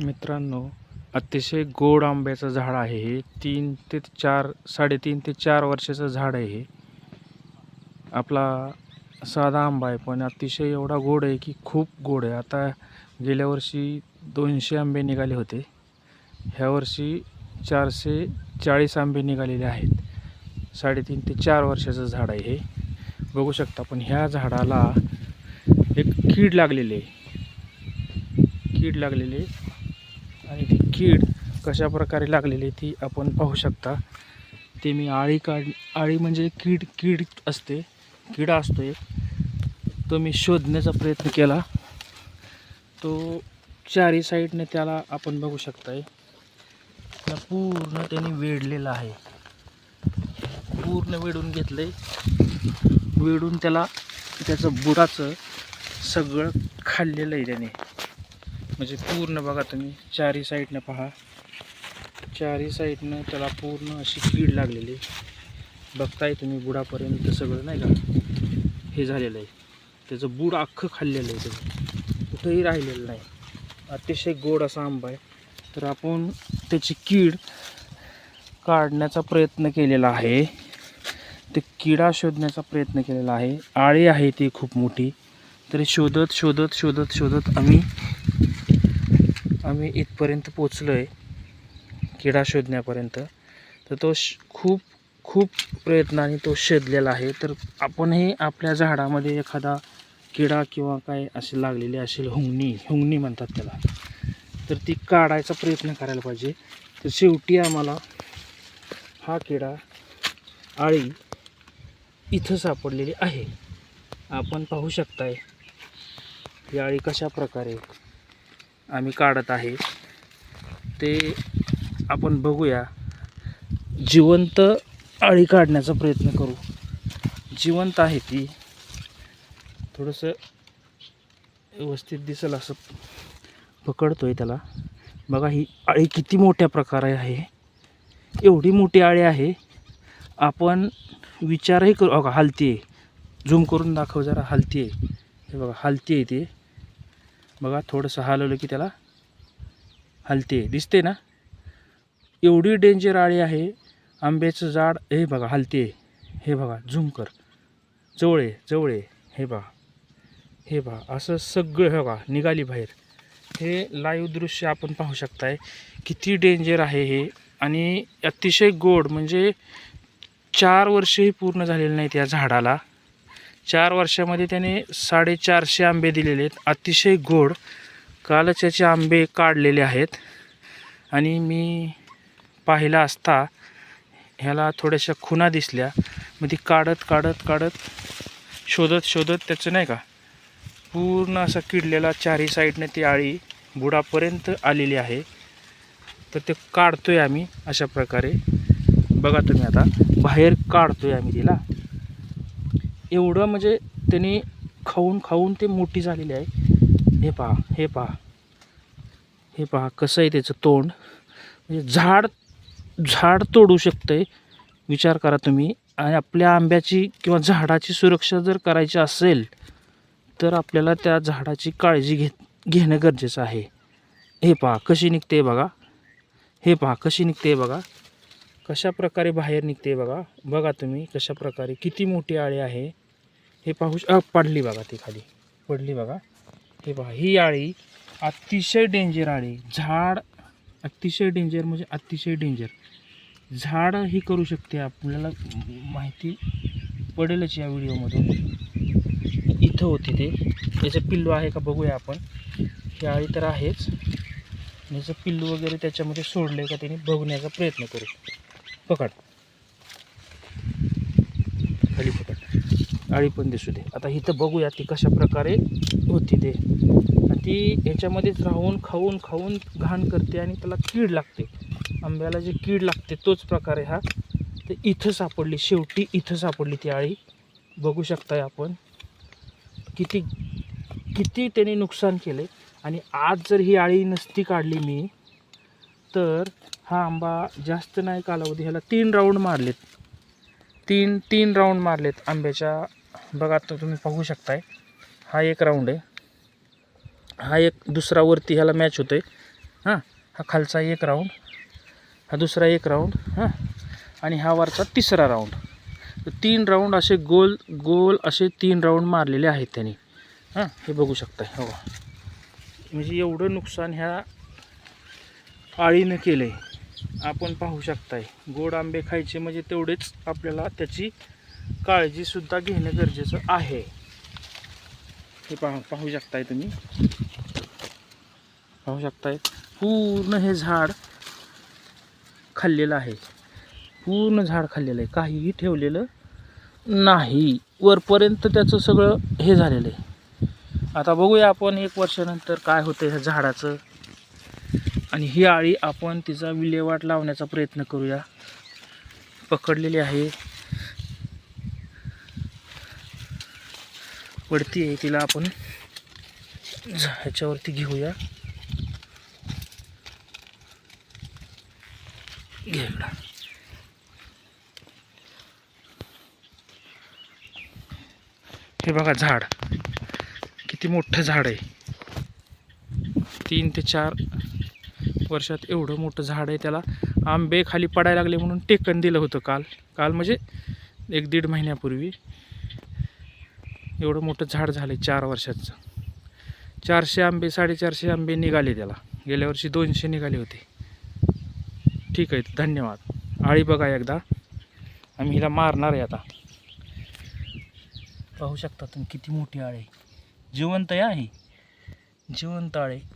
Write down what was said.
मित्रांनो, अतिशय गोड आंब्याचं झाड आहे हे. 3 ते 4 3.5 ते 4 वर्षाचं झाड आहे हे. आपला साधा आंबा आहे पण अतिशय एवढा गोड आहे की खूप गोड आहे. आता गेल्या वर्षी 200 आंबे निघाले होते, ह्या वर्षी 440 आंबे निघालेले आहेत. 3.5 ते 4 वर्षाचं झाड आहे हे, बघू शकता. पण ह्या झाडाला एक कीड लागलेली आहे, आणि ती कीड कशा प्रकारे लागलेली ती आपण पाहू शकता. ते मी आळी म्हणजे कीड असते, किडा असतो एक, तो मी शोधण्याचा प्रयत्न केला. तो चारी साईडने त्याला आपण बघू शकताय पूर्ण त्याने वेढलेला आहे, पूर्ण वेढून घेतलंय. वेढून त्याचं बुडाचं सगळं खाल्लेलं आहे त्याने. म्हणजे पूर्ण बघा तुम्ही चारी साईडनं पहा, चारी साईडनं त्याला पूर्ण अशी कीड लागलेली बघताय तुम्ही. बुडापर्यंत सगळं नाही का हे झालेलं आहे, त्याचं बूड अख्खं खाल्लेलं आहे, त्याचं कुठंही राहिलेलं नाही. अतिशय गोड असा आंबा आहे. तर आपण त्याची कीड काढण्याचा प्रयत्न केलेला आहे, ते किडा शोधण्याचा प्रयत्न केलेला आहे. आळी आहे ती खूप मोठी, तरी शोधत आम्ही इथपर्यंत पोचलो आहे, किडा शोधण्यापर्यंत. तर तो खूप प्रयत्नाने तो शोधलेला आहे. तर आपणही आपल्या झाडामध्ये एखादा किडा किंवा काय असे लागलेली असेल, हुंगणी म्हणतात त्याला, तर ती काढायचा प्रयत्न करायला पाहिजे. तर शेवटी आम्हाला हा किडा, आळी इथं सापडलेली आहे. आपण पाहू शकताय ही आळी कशा प्रकारे आम्ही काढत आहे ते आपण बघूया. जिवंत आळी काढण्याचा प्रयत्न करू. जिवंत आहे ती, थोडंसं व्यवस्थित दिसेल असं पकडतोय त्याला. बघा ही आळी किती मोठ्या प्रकारे आहे, एवढी मोठी आळी आहे. आपण विचारही करू. बघा हलती आहे, झूम करून दाखव जरा, हलती आहे. हे बघा हलती आहे ते, बघा थोडंसं हलवलं की त्याला हलते, दिसते ना. एवढी डेंजर आळी आहे. आंब्याचं झाड हे बघा हलते, हे बघा झूम कर, जवळ हे बघा असं सगळं हे बघा निघाली बाहेर. हे लाईव्ह दृश्य आपण पाहू शकताय, किती डेंजर आहे हे. आणि अतिशय गोड, म्हणजे 4 वर्षही पूर्ण झालेले नाहीत या झाडाला. 4 वर्षामध्ये त्याने 450 आंबे दिलेले आहेत, अतिशय गोड. कालच याचे आंबे काढलेले आहेत आणि मी पाहिला असता ह्याला थोड्याशा खुणा दिसल्या. मग ती काढत शोधत त्याचं नाही का पूर्ण असा किडलेला चारही साईडने ती आळी बुडापर्यंत आलेली आहे. तर ते काढतोय आम्ही अशा प्रकारे. बघा तुम्ही, आता बाहेर काढतोय आम्ही तिला. एवढं म्हणजे त्यांनी खाऊन ते मोठी झालेली आहे. हे पहा कसं आहे त्याचं तोंड. म्हणजे झाड तोडू शकतंय, विचार करा तुम्ही. आणि आपल्या आंब्याची किंवा झाडाची सुरक्षा जर करायची असेल तर आपल्याला त्या झाडाची काळजी घेणं गरजेचं आहे. हे पहा कशी निघते बघा, कशा प्रकारे बाहेर निघते बघा तुम्ही कशा प्रकारे. किती मोठी आळी आहे हे पाहू. पडली बघा, ती खाली पडली बघा. हे पहा ही आळी अतिशय डेंजर आळी. झाड अतिशय डेंजर, म्हणजे अतिशय डेंजर. झाड ही करू शकते, आपल्याला माहिती पडेलच या व्हिडिओमधून. इथं होती ते, याचं पिल्लू आहे का बघूया आपण. ही आळी तर आहेच, याचं पिल्लू वगैरे त्याच्यामध्ये सोडले का त्याने बघण्याचा प्रयत्न करू. पकड, खाली पकड, आळी पण दिसू दे. आता इथं बघूया ती कशा प्रकारे होती ते. ती याच्यामध्येच राहून खाऊन घाण करते आणि त्याला कीड लागते. आंब्याला जी कीड लागते तोच प्रकार आहे हा. तर इथं सापडली, शेवटी इथं सापडली ती आळी. बघू शकताय आपण किती त्याने नुकसान केले. आणि आज जर ही आळी नसती काढली मी, तर हा आंबा जास्त नाही कालावधी, ह्याला 3 राऊंड मारलेत. तीन राऊंड मारलेत आंब्याच्या. बघा आता तुम्ही पाहू शकताय, हा एक राऊंड आहे, हा एक दुसरा वरती ह्याला मॅच होतोय. हां, हा खालचा एक राऊंड, हा दुसरा एक राऊंड, हां, आणि हा वरचा तिसरा राऊंड. तर 3 राऊंड असे गोल गोल असे 3 राऊंड मारलेले आहेत त्यांनी. हां, हे बघू शकताय. हो, म्हणजे एवढं नुकसान ह्या आळीनं केलं आहे. आपण पाहू शकताय. गोड आंबे खायचे म्हणजे तेवढेच आपल्याला त्याची काळजीसुद्धा घेणं गरजेचं आहे. हे पाहू शकताय तुम्ही. पाहू शकताय पूर्ण हे झाड खाल्लेलं आहे. पूर्ण झाड खाल्लेलं आहे, काहीही ठेवलेलं नाही. वरपर्यंत त्याचं सगळं हे झालेलं आहे. आता बघूया आपण 1 वर्षानंतर काय होतं ह्या झाडाचं. आणि ही आळी आपण तिचा विल्हेवाट लावण्याचा प्रयत्न करूया. पकडलेली आहे, पडती आहे, तिला आपण ह्याच्यावरती घेऊया. घ्यायला हे बघा झाड किती मोठं झाड आहे. 3 ते 4 वर्षात एवढं मोठं झाड आहे. त्याला आंबे खाली पडायला लागले म्हणून टेकन दिलं होतं काल म्हणजे 1-1.5 महिन्यापूर्वी. एवढं मोठं झाड झालं 4 वर्षाचं. 400 आंबे 450 आंबे निघाले त्याला. गेल्या वर्षी 200 निघाले होते. ठीक आहे, धन्यवाद. आळी बघा एकदा, आम्ही हिला मारणार आहे आता. पाहू शकता तुम्ही किती मोठी आळी, जिवंत आहे, जिवंत आळी.